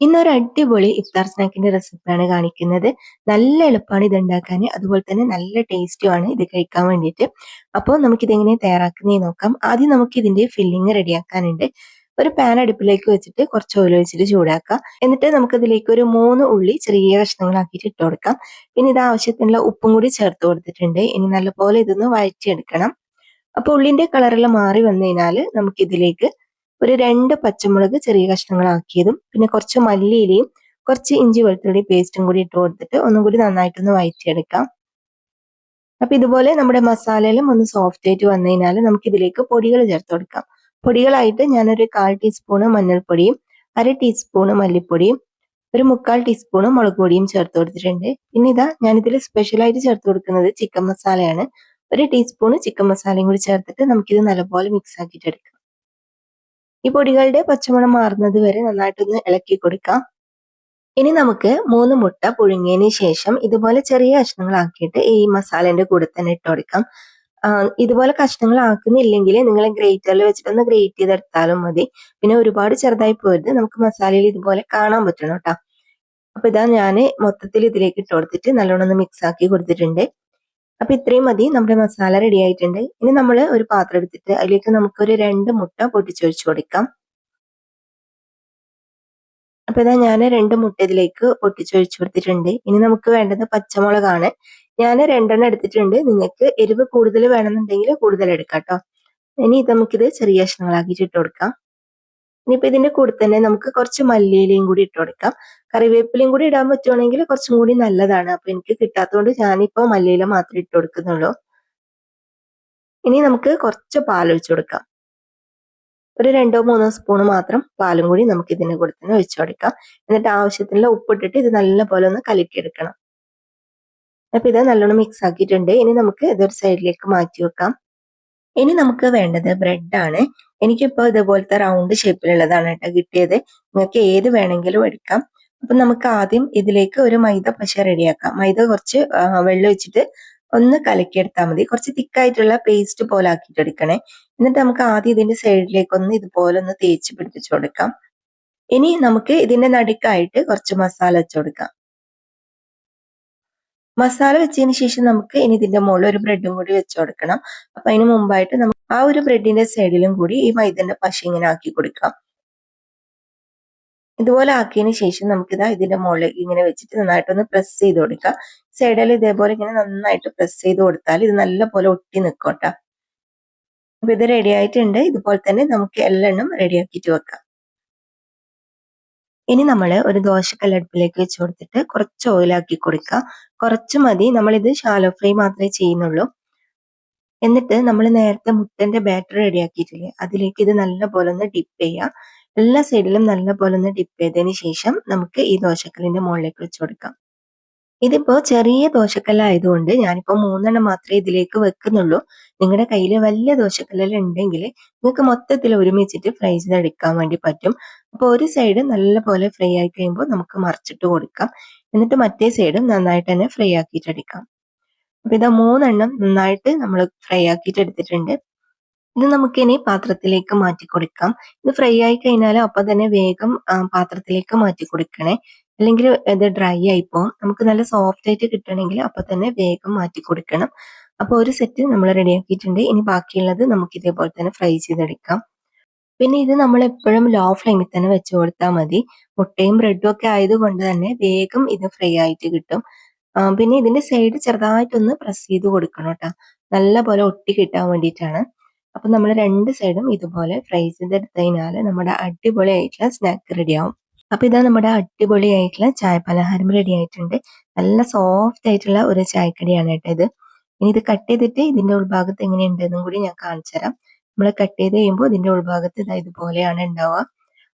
ഇന്നൊരു അടിപൊളി ഇഫ്താർ സ്നാക്കിന്റെ റെസിപ്പിയാണ് കാണിക്കുന്നത്. നല്ല എളുപ്പമാണ് ഇത് ഉണ്ടാക്കാൻ, അതുപോലെ തന്നെ നല്ല ടേസ്റ്റുമാണ് ഇത് കഴിക്കാൻ വേണ്ടിയിട്ട്. അപ്പോൾ നമുക്കിതെങ്ങനെ തയ്യാറാക്കുന്നതെന്ന് നോക്കാം. ആദ്യം നമുക്ക് ഇതിന്റെ ഫില്ലിങ് റെഡിയാക്കാനുണ്ട്. ഒരു പാൻ അടുപ്പിലേക്ക് വെച്ചിട്ട് കുറച്ച് ഓയിൽ വെച്ചിട്ട് ചൂടാക്കാം. എന്നിട്ട് നമുക്കതിലേക്ക് ഒരു 3 ഉള്ളി ചെറിയ കഷ്ണങ്ങളാക്കിയിട്ട് ഇട്ട് കൊടുക്കാം. പിന്നെ ഇത് ആവശ്യത്തിനുള്ള ഉപ്പും കൂടി ചേർത്ത് കൊടുത്തിട്ടുണ്ട്. ഇനി നല്ലപോലെ ഇതൊന്ന് വഴറ്റിയെടുക്കണം. അപ്പോൾ ഉള്ളിന്റെ കളറെല്ലാം മാറി വന്നു കഴിഞ്ഞാൽ നമുക്കിതിലേക്ക് ഒരു 2 പച്ചമുളക് ചെറിയ കഷ്ണങ്ങളാക്കിയതും പിന്നെ കുറച്ച് മല്ലിയിലയും കുറച്ച് ഇഞ്ചി വെളുത്തുള്ളി പേസ്റ്റും കൂടി ഇട്ട് കൊടുത്തിട്ട് ഒന്നും കൂടി നന്നായിട്ടൊന്ന് വഴറ്റിയെടുക്കാം. അപ്പൊ ഇതുപോലെ നമ്മുടെ മസാലയിലും ഒന്ന് സോഫ്റ്റ് ആയിട്ട് വന്നു കഴിഞ്ഞാൽ നമുക്ക് ഇതിലേക്ക് പൊടികൾ ചേർത്ത് കൊടുക്കാം. പൊടികളായിട്ട് ഞാനൊരു 1/4 ടീസ്പൂണ് മഞ്ഞൾപ്പൊടിയും 1/2 ടീസ്പൂണ് മല്ലിപ്പൊടിയും ഒരു 1/4 ടീസ്പൂണ് മുളക് പൊടിയും ചേർത്ത് കൊടുത്തിട്ടുണ്ട്. പിന്നെ ഇതാ ഞാനിതിൽ സ്പെഷ്യലായിട്ട് ചേർത്ത് കൊടുക്കുന്നത് ചിക്കൻ മസാലയാണ്. 1 ടീസ്പൂണ് ചിക്കൻ മസാലയും കൂടി ചേർത്തിട്ട് നമുക്കിത് നല്ലപോലെ മിക്സ് ആക്കിയിട്ട് എടുക്കാം. ഈ പൊടികളുടെ പച്ചമണം മാറുന്നത് വരെ നന്നായിട്ടൊന്ന് ഇളക്കി കൊടുക്കാം. ഇനി നമുക്ക് 3 മുട്ട പുഴുങ്ങിയതിന് ശേഷം ഇതുപോലെ ചെറിയ കഷ്ണങ്ങളാക്കിയിട്ട് ഈ മസാലേന്റെ കൂടെ തന്നെ ഇട്ട് കൊടുക്കാം. ഇതുപോലെ കഷ്ണങ്ങളാക്കുന്നില്ലെങ്കിൽ നിങ്ങൾ ഗ്രേറ്ററിൽ വെച്ചിട്ടൊന്ന് ഗ്രേറ്റ് ചെയ്തെടുത്താലും മതി. പിന്നെ ഒരുപാട് ചെറുതായി പോരുത്, നമുക്ക് മസാലയിൽ ഇതുപോലെ കാണാൻ പറ്റണം കേട്ടോ. അപ്പൊ ഇതാ ഞാൻ മൊത്തത്തിൽ ഇതിലേക്ക് ഇട്ട് കൊടുത്തിട്ട് നല്ലോണം ഒന്ന് മിക്സ് ആക്കി കൊടുത്തിട്ടുണ്ട്. അപ്പൊ ഇത്രയും മതി, നമ്മുടെ മസാല റെഡി ആയിട്ടുണ്ട്. ഇനി നമ്മൾ ഒരു പാത്രം എടുത്തിട്ട് അതിലേക്ക് നമുക്കൊരു 2 മുട്ട പൊട്ടിച്ചൊഴിച്ചു കൊടുക്കാം. അപ്പൊ ഇതാ ഞാൻ 2 മുട്ട ഇതിലേക്ക് പൊട്ടിച്ചൊഴിച്ചു കൊടുത്തിട്ടുണ്ട്. ഇനി നമുക്ക് വേണ്ടത് പച്ചമുളകാണ്. ഞാൻ 2 എടുത്തിട്ടുണ്ട്. നിങ്ങൾക്ക് എരിവ് കൂടുതൽ വേണമെന്നുണ്ടെങ്കിൽ കൂടുതൽ എടുക്കാം കേട്ടോ. ഇനി നമുക്കിത് ചെറിയ കഷ്ണങ്ങളാക്കിയിട്ട് ഇട്ട് കൊടുക്കാം. ഇനിയിപ്പോ ഇതിന്റെ കൂടെ തന്നെ നമുക്ക് കുറച്ച് മല്ലിയിലയും കൂടി ഇട്ട് കൊടുക്കാം. കറിവേപ്പിലയും കൂടി ഇടാൻ പറ്റുവാണെങ്കിൽ കുറച്ചും കൂടി നല്ലതാണ്. അപ്പൊ എനിക്ക് കിട്ടാത്തതുകൊണ്ട് ഞാനിപ്പോ മല്ലിയില മാത്രമേ ഇട്ട് കൊടുക്കുന്നുള്ളൂ. ഇനി നമുക്ക് കുറച്ച് പാൽ ഒഴിച്ചു കൊടുക്കാം. ഒരു 2-3 സ്പൂണ് മാത്രം പാലും കൂടി നമുക്ക് ഇതിന്റെ കൂടെ തന്നെ ഒഴിച്ചു കൊടുക്കാം. എന്നിട്ട് ആവശ്യത്തിനുള്ള ഉപ്പിട്ടിട്ട് ഇത് നല്ലപോലെ ഒന്ന് കലക്കിയെടുക്കണം. അപ്പൊ ഇത് നല്ലോണം മിക്സ് ആക്കിയിട്ടുണ്ട്. ഇനി നമുക്ക് ഇതൊരു സൈഡിലേക്ക് മാറ്റി വെക്കാം. ഇനി നമുക്ക് വേണ്ടത് ബ്രെഡാണ്. എനിക്കിപ്പോൾ ഇതുപോലത്തെ റൗണ്ട് ഷേപ്പിലുള്ളതാണ് കേട്ടോ കിട്ടിയത്. നിങ്ങൾക്ക് ഏത് വേണമെങ്കിലും എടുക്കാം. അപ്പൊ നമുക്ക് ആദ്യം ഇതിലേക്ക് ഒരു മൈദ പശ റെഡിയാക്കാം. മൈദ കുറച്ച് വെള്ളം ഒഴിച്ചിട്ട് ഒന്ന് കലക്കിയെടുത്താൽ മതി. കുറച്ച് തിക്കായിട്ടുള്ള പേസ്റ്റ് പോലെ ആക്കിയിട്ട് എടുക്കണേ. എന്നിട്ട് നമുക്ക് ആദ്യം ഇതിന്റെ സൈഡിലേക്ക് ഒന്ന് ഇതുപോലെ ഒന്ന് തേച്ച് പിടിപ്പിച്ചു കൊടുക്കാം. ഇനി നമുക്ക് ഇതിന്റെ നടുക്കായിട്ട് കുറച്ച് മസാല വെച്ച് കൊടുക്കാം. മസാല വെച്ചതിന് ശേഷം നമുക്ക് ഇനി ഇതിന്റെ മുകളിൽ ഒരു ബ്രെഡും കൂടി വെച്ച് കൊടുക്കണം. അപ്പൊ അതിന് മുമ്പായിട്ട് നമുക്ക് ആ ഒരു ബ്രെഡിന്റെ സൈഡിലും കൂടി ഈ മൈദന്റെ പശ ഇങ്ങനെ ആക്കി കൊടുക്കാം. ഇതുപോലെ ആക്കിയതിന് ശേഷം നമുക്കിതാ ഇതിന്റെ മുകളിൽ ഇങ്ങനെ വെച്ചിട്ട് നന്നായിട്ടൊന്ന് പ്രസ് ചെയ്ത് കൊടുക്കാം. സൈഡിൽ ഇതേപോലെ ഇങ്ങനെ നന്നായിട്ട് പ്രസ് ചെയ്ത് കൊടുത്താൽ ഇത് നല്ലപോലെ ഒട്ടി നിൽക്കോട്ടെ. അപ്പൊ ഇത് റെഡി ആയിട്ടുണ്ട്. ഇതുപോലെ തന്നെ നമുക്ക് എല്ലാം റെഡിയാക്കിയിട്ട് വെക്കാം. ഇനി നമ്മൾ ഒരു ദോശക്കല്ല് അടുപ്പിലേക്ക് വെച്ച് കൊടുത്തിട്ട് കുറച്ച് ഓയിലാക്കി കൊടുക്കുക. കുറച്ച് മതി, നമ്മളിത് ഷാലോ ഫ്രൈ മാത്രമേ ചെയ്യുന്നുള്ളൂ. എന്നിട്ട് നമ്മൾ നേരത്തെ മുട്ടന്റെ ബാറ്റർ റെഡിയാക്കിയിട്ടില്ലേ, അതിലേക്ക് ഇത് നല്ലപോലെ ഒന്ന് ഡിപ്പ് ചെയ്യുക. എല്ലാ സൈഡിലും നല്ലപോലെ ഒന്ന് ഡിപ്പ് ചെയ്തതിന് ശേഷം നമുക്ക് ഈ ദോശക്കല്ലിന്റെ മുകളിലേക്ക് വെച്ച് കൊടുക്കാം. ഇതിപ്പോ ചെറിയ ദോശക്കല്ലായതുകൊണ്ട് ഞാനിപ്പോ 3 മാത്രമേ ഇതിലേക്ക് വെക്കുന്നുള്ളൂ. നിങ്ങളുടെ കയ്യിൽ വലിയ ദോശക്കല്ലെല്ലാം ഉണ്ടെങ്കിൽ നിങ്ങൾക്ക് മൊത്തത്തിൽ ഒരുമിച്ചിട്ട് ഫ്രൈ ചെയ്തെടുക്കാൻ വേണ്ടി പറ്റും. അപ്പോൾ ഒരു സൈഡ് നല്ലപോലെ ഫ്രൈ ആയി കഴിയുമ്പോൾ നമുക്ക് മറിച്ചിട്ട് കൊടുക്കാം. എന്നിട്ട് മറ്റേ സൈഡും നന്നായിട്ട് തന്നെ ഫ്രൈ ആക്കിയിട്ട് എടുക്കാം. അപ്പൊ ഇതാ 3 നന്നായിട്ട് നമ്മൾ ഫ്രൈ ആക്കിയിട്ട് എടുത്തിട്ടുണ്ട്. ഇത് നമുക്കിനി പാത്രത്തിലേക്ക് മാറ്റി കൊടുക്കാം. ഇത് ഫ്രൈ ആയി കഴിഞ്ഞാൽ അപ്പൊ തന്നെ വേഗം പാത്രത്തിലേക്ക് മാറ്റി കൊടുക്കണേ, അല്ലെങ്കിൽ ഇത് ഡ്രൈ ആയി പോകും. നമുക്ക് നല്ല സോഫ്റ്റ് ആയിട്ട് കിട്ടണമെങ്കിൽ അപ്പൊ തന്നെ വേഗം മാറ്റി കൊടുക്കണം. അപ്പൊ ഒരു സെറ്റ് നമ്മൾ റെഡിയാക്കിയിട്ടുണ്ട്. ഇനി ബാക്കിയുള്ളത് നമുക്ക് ഇതേപോലെ തന്നെ ഫ്രൈ ചെയ്തെടുക്കാം. പിന്നെ ഇത് നമ്മൾ എപ്പോഴും ലോ ഫ്ലെയിമിൽ തന്നെ വെച്ച് കൊടുത്താൽ മതി. മുട്ടയും ബ്രെഡും ഒക്കെ ആയതുകൊണ്ട് തന്നെ വേഗം ഇത് ഫ്രൈ ആയിട്ട് കിട്ടും. പിന്നെ ഇതിന്റെ സൈഡ് ചെറുതായിട്ടൊന്ന് പ്രസ് ചെയ്ത് കൊടുക്കണം കേട്ടോ, നല്ല പോലെ ഒട്ടി കിട്ടാൻ വേണ്ടിയിട്ടാണ്. അപ്പൊ നമ്മൾ 2 സൈഡും ഇതുപോലെ ഫ്രൈ ചെയ്തെടുത്തു കഴിഞ്ഞാൽ നമ്മുടെ അടിപൊളിയായിട്ടുള്ള സ്നാക്ക് റെഡിയാവും. അപ്പൊ ഇതാ നമ്മുടെ അടിപൊളിയായിട്ടുള്ള ചായ പലഹാരം റെഡി ആയിട്ടുണ്ട്. നല്ല സോഫ്റ്റ് ആയിട്ടുള്ള ഒരു ചായക്കടിയാണ് കേട്ടോ ഇത്. ഇനി ഇത് കട്ട് ചെയ്തിട്ട് ഇതിന്റെ ഉൾഭാഗത്ത് എങ്ങനെയുണ്ടെന്നും കൂടി ഞാൻ കാണിച്ചു തരാം. നമ്മൾ കട്ട് ചെയ്ത് കഴിയുമ്പോൾ ഇതിന്റെ ഉൾഭാഗത്ത് ഇതാ ഇതുപോലെയാണ് ഉണ്ടാവുക.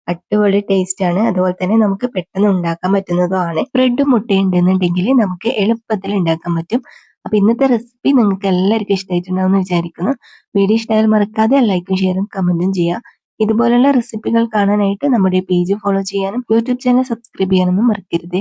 അടിപൊളി ടേസ്റ്റ് ആണ്. അതുപോലെ തന്നെ നമുക്ക് പെട്ടെന്ന് ഉണ്ടാക്കാൻ പറ്റുന്നതുമാണ്. ബ്രെഡും മുട്ടയും ഉണ്ടെന്നുണ്ടെങ്കിൽ നമുക്ക് എളുപ്പത്തിൽ ഉണ്ടാക്കാൻ പറ്റും. അപ്പൊ ഇന്നത്തെ റെസിപ്പി നിങ്ങൾക്ക് എല്ലാവർക്കും ഇഷ്ടമായിട്ടുണ്ടാവും എന്ന് വിചാരിക്കുന്നു. വീഡിയോ ഇഷ്ടമായാൽ മറക്കാതെ ലൈക്കും ഷെയറും കമന്റും ചെയ്യുക. ഇതുപോലുള്ള റെസിപ്പികൾ കാണാനായിട്ട് നമ്മുടെ പേജ് ഫോളോ ചെയ്യാനും യൂട്യൂബ് ചാനൽ സബ്സ്ക്രൈബ് ചെയ്യാനൊന്നും മറക്കരുത്.